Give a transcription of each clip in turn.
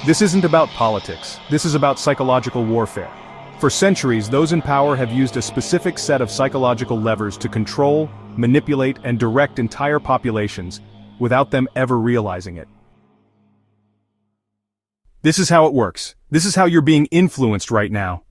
This isn't about politics, this is about psychological warfare. For centuries, those in power have used a specific set of psychological levers to control, manipulate, and direct entire populations, without them ever realizing it. This is how it works. This is how you're being influenced right now.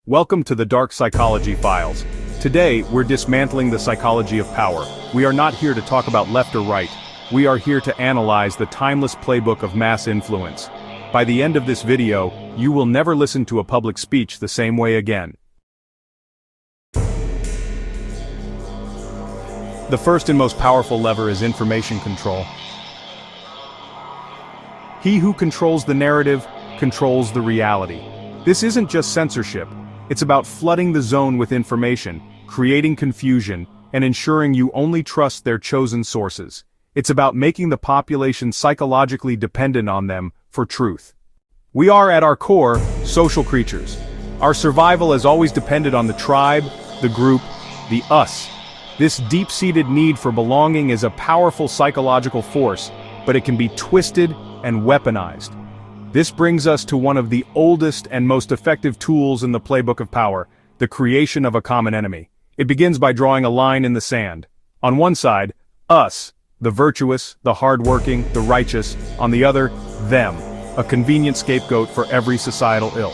Welcome to the Dark Psychology Files. Today, we're dismantling the psychology of power. We are not here to talk about left or right. We are here to analyze the timeless playbook of mass influence. By the end of this video, you will never listen to a public speech the same way again. The first and most powerful lever is information control. He who controls the narrative, controls the reality. This isn't just censorship. It's about flooding the zone with information, creating confusion, and ensuring you only trust their chosen sources. It's about making the population psychologically dependent on them for truth. We are, at our core, social creatures. Our survival has always depended on the tribe, the group, the us. This deep-seated need for belonging is a powerful psychological force, but it can be twisted and weaponized. This brings us to one of the oldest and most effective tools in the playbook of power, the creation of a common enemy. It begins by drawing a line in the sand. On one side, us, the virtuous, the hardworking, the righteous; on the other, them, a convenient scapegoat for every societal ill.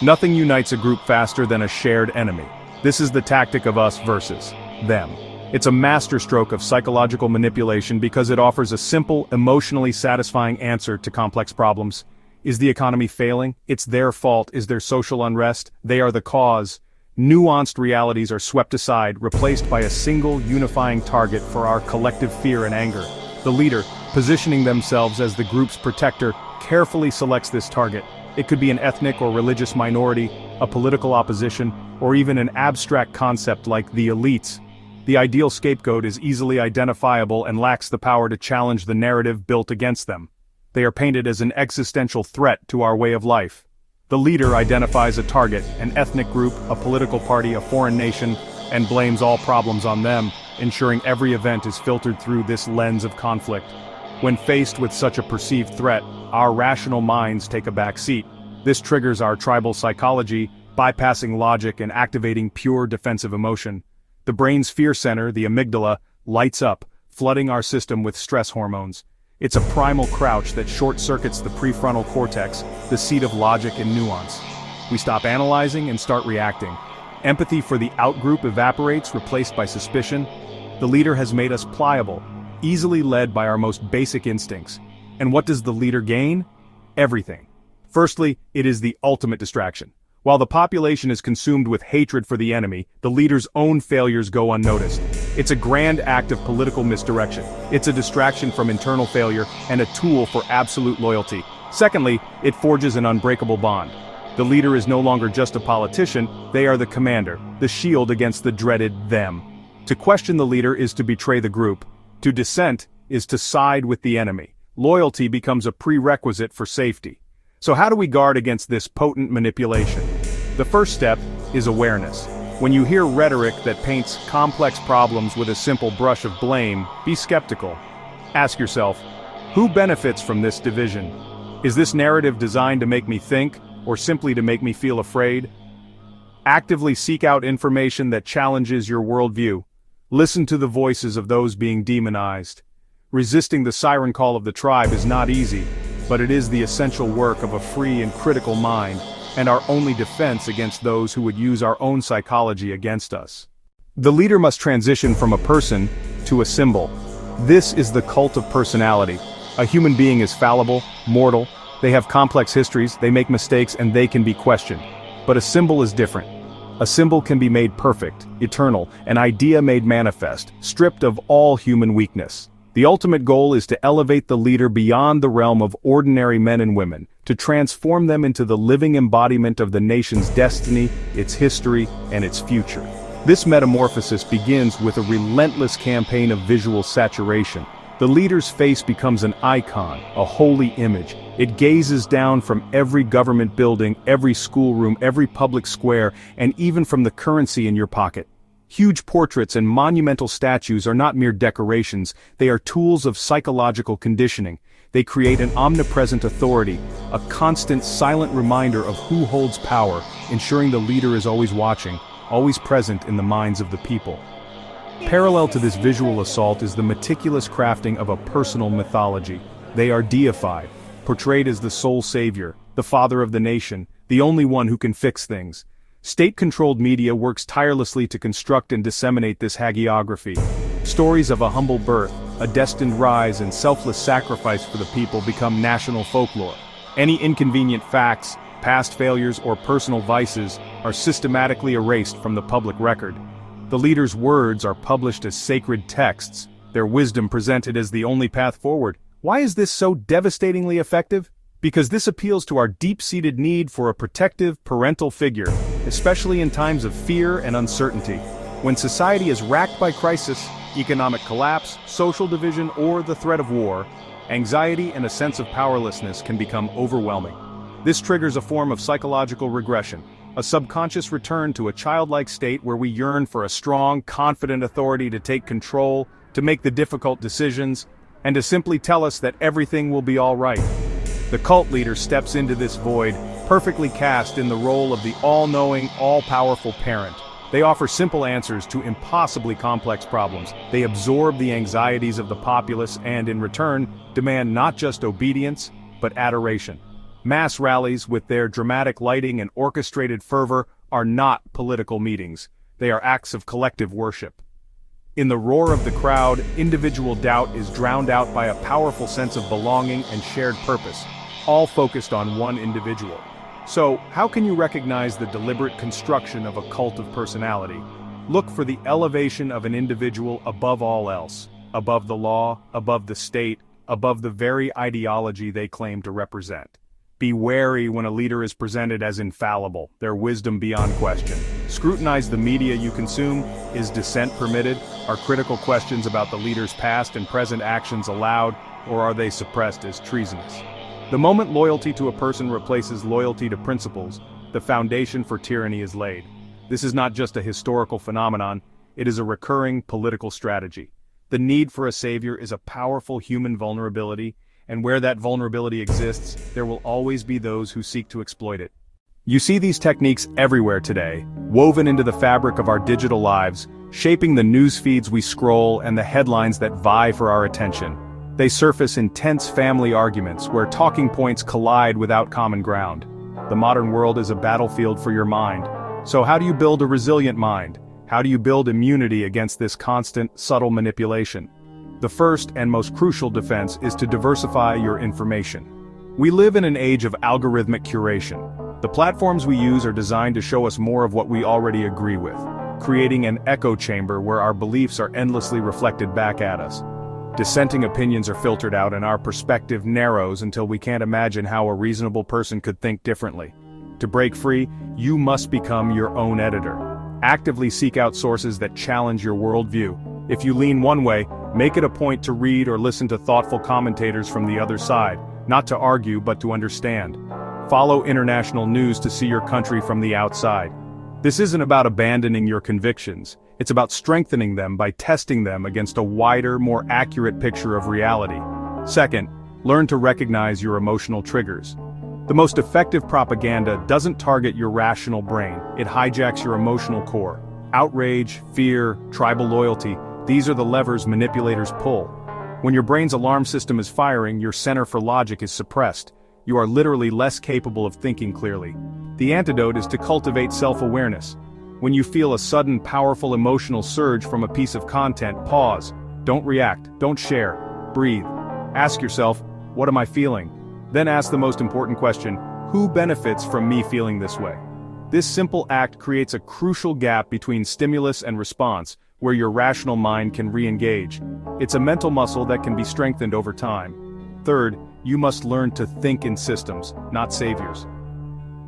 Nothing unites a group faster than a shared enemy. This is the tactic of us versus them. It's a masterstroke of psychological manipulation because it offers a simple, emotionally satisfying answer to complex problems. Is the economy failing? It's their fault. Is there social unrest? They are the cause. Nuanced realities are swept aside, replaced by a single, unifying target for our collective fear and anger. The leader, positioning themselves as the group's protector, carefully selects this target. It could be an ethnic or religious minority, a political opposition, or even an abstract concept like the elites. The ideal scapegoat is easily identifiable and lacks the power to challenge the narrative built against them. They are painted as an existential threat to our way of life. The leader identifies a target, an ethnic group, a political party, a foreign nation, and blames all problems on them, ensuring every event is filtered through this lens of conflict. When faced with such a perceived threat, our rational minds take a back seat. This triggers our tribal psychology, bypassing logic and activating pure defensive emotion. The brain's fear center, the amygdala, lights up, flooding our system with stress hormones. It's a primal crouch that short-circuits the prefrontal cortex, the seat of logic and nuance. We stop analyzing and start reacting. Empathy for the outgroup evaporates, replaced by suspicion. The leader has made us pliable, easily led by our most basic instincts. And what does the leader gain? Everything. Firstly, it is the ultimate distraction. While the population is consumed with hatred for the enemy, the leader's own failures go unnoticed. It's a grand act of political misdirection. It's a distraction from internal failure and a tool for absolute loyalty. Secondly, it forges an unbreakable bond. The leader is no longer just a politician, they are the commander, the shield against the dreaded them. To question the leader is to betray the group. To dissent is to side with the enemy. Loyalty becomes a prerequisite for safety. So how do we guard against this potent manipulation? The first step is awareness. When you hear rhetoric that paints complex problems with a simple brush of blame, be skeptical. Ask yourself, who benefits from this division? Is this narrative designed to make me think, or simply to make me feel afraid? Actively seek out information that challenges your worldview. Listen to the voices of those being demonized. Resisting the siren call of the tribe is not easy, but it is the essential work of a free and critical mind, and our only defense against those who would use our own psychology against us. The leader must transition from a person to a symbol. This is the cult of personality. A human being is fallible, mortal, they have complex histories, they make mistakes, and they can be questioned. But a symbol is different. A symbol can be made perfect, eternal, an idea made manifest, stripped of all human weakness. The ultimate goal is to elevate the leader beyond the realm of ordinary men and women, to transform them into the living embodiment of the nation's destiny, its history, and its future. This metamorphosis begins with a relentless campaign of visual saturation. The leader's face becomes an icon, a holy image. It gazes down from every government building, every schoolroom, every public square, and even from the currency in your pocket. Huge portraits and monumental statues are not mere decorations, they are tools of psychological conditioning. They create an omnipresent authority, a constant silent reminder of who holds power, ensuring the leader is always watching, always present in the minds of the people. Parallel to this visual assault is the meticulous crafting of a personal mythology. They are deified, portrayed as the sole savior, the father of the nation, the only one who can fix things. State-controlled media works tirelessly to construct and disseminate this hagiography. Stories of a humble birth, a destined rise and selfless sacrifice for the people become national folklore. Any inconvenient facts, past failures or personal vices are systematically erased from the public record. The leaders' words are published as sacred texts, their wisdom presented as the only path forward. Why is this so devastatingly effective? Because this appeals to our deep-seated need for a protective, parental figure, especially in times of fear and uncertainty. When society is racked by crisis, economic collapse, social division, or the threat of war, anxiety and a sense of powerlessness can become overwhelming. This triggers a form of psychological regression, a subconscious return to a childlike state where we yearn for a strong, confident authority to take control, to make the difficult decisions, and to simply tell us that everything will be all right. The cult leader steps into this void, perfectly cast in the role of the all-knowing, all-powerful parent. They offer simple answers to impossibly complex problems. They absorb the anxieties of the populace and, in return, demand not just obedience, but adoration. Mass rallies, with their dramatic lighting and orchestrated fervor, are not political meetings. They are acts of collective worship. In the roar of the crowd, individual doubt is drowned out by a powerful sense of belonging and shared purpose, all focused on one individual. So, how can you recognize the deliberate construction of a cult of personality? Look for the elevation of an individual above all else, above the law, above the state, above the very ideology they claim to represent. Be wary when a leader is presented as infallible, their wisdom beyond question. Scrutinize the media you consume. Is dissent permitted? Are critical questions about the leader's past and present actions allowed, or are they suppressed as treasonous? The moment loyalty to a person replaces loyalty to principles, the foundation for tyranny is laid. This is not just a historical phenomenon, it is a recurring political strategy. The need for a savior is a powerful human vulnerability, and where that vulnerability exists, there will always be those who seek to exploit it. You see these techniques everywhere today, woven into the fabric of our digital lives, shaping the news feeds we scroll and the headlines that vie for our attention. They surface intense family arguments where talking points collide without common ground. The modern world is a battlefield for your mind. So how do you build a resilient mind? How do you build immunity against this constant, subtle manipulation? The first and most crucial defense is to diversify your information. We live in an age of algorithmic curation. The platforms we use are designed to show us more of what we already agree with, creating an echo chamber where our beliefs are endlessly reflected back at us. Dissenting opinions are filtered out and our perspective narrows until we can't imagine how a reasonable person could think differently. To break free, you must become your own editor. Actively seek out sources that challenge your worldview. If you lean one way, make it a point to read or listen to thoughtful commentators from the other side, not to argue but to understand. Follow international news to see your country from the outside. This isn't about abandoning your convictions, it's about strengthening them by testing them against a wider, more accurate picture of reality. Second, learn to recognize your emotional triggers. The most effective propaganda doesn't target your rational brain, it hijacks your emotional core. Outrage, fear, tribal loyalty, these are the levers manipulators pull. When your brain's alarm system is firing, your center for logic is suppressed. You are literally less capable of thinking clearly. The antidote is to cultivate self-awareness. When you feel a sudden, powerful emotional surge from a piece of content, pause. Don't react, don't share, breathe. Ask yourself, what am I feeling? Then ask the most important question, who benefits from me feeling this way? This simple act creates a crucial gap between stimulus and response, where your rational mind can re-engage. It's a mental muscle that can be strengthened over time. Third, you must learn to think in systems, not saviors.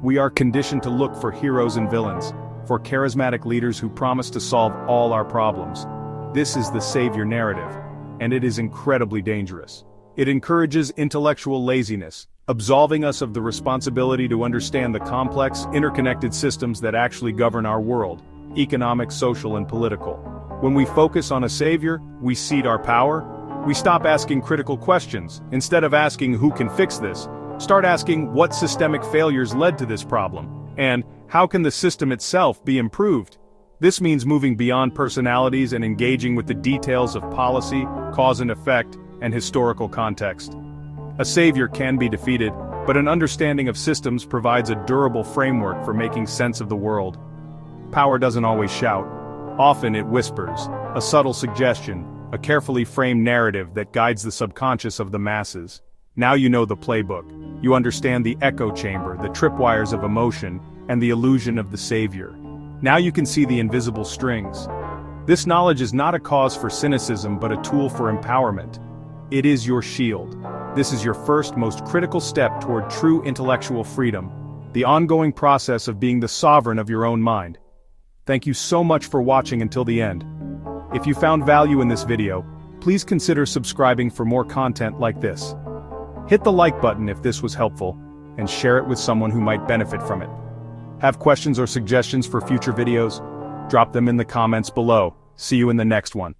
We are conditioned to look for heroes and villains, for charismatic leaders who promise to solve all our problems. This is the savior narrative, and it is incredibly dangerous. It encourages intellectual laziness, absolving us of the responsibility to understand the complex, interconnected systems that actually govern our world, economic, social, and political. When we focus on a savior, we cede our power, We stop asking critical questions. Instead of asking who can fix this, start asking what systemic failures led to this problem, and how can the system itself be improved? This means moving beyond personalities and engaging with the details of policy, cause and effect, and historical context. A savior can be defeated, but an understanding of systems provides a durable framework for making sense of the world. Power doesn't always shout. Often it whispers, a subtle suggestion, a carefully framed narrative that guides the subconscious of the masses. Now you know the playbook. You understand the echo chamber, the tripwires of emotion, and the illusion of the savior. Now you can see the invisible strings. This knowledge is not a cause for cynicism but a tool for empowerment. It is your shield. This is your first, most critical step toward true intellectual freedom, the ongoing process of being the sovereign of your own mind. Thank you so much for watching until the end. If you found value in this video, please consider subscribing for more content like this. Hit the like button if this was helpful, and share it with someone who might benefit from it. Have questions or suggestions for future videos? Drop them in the comments below. See you in the next one.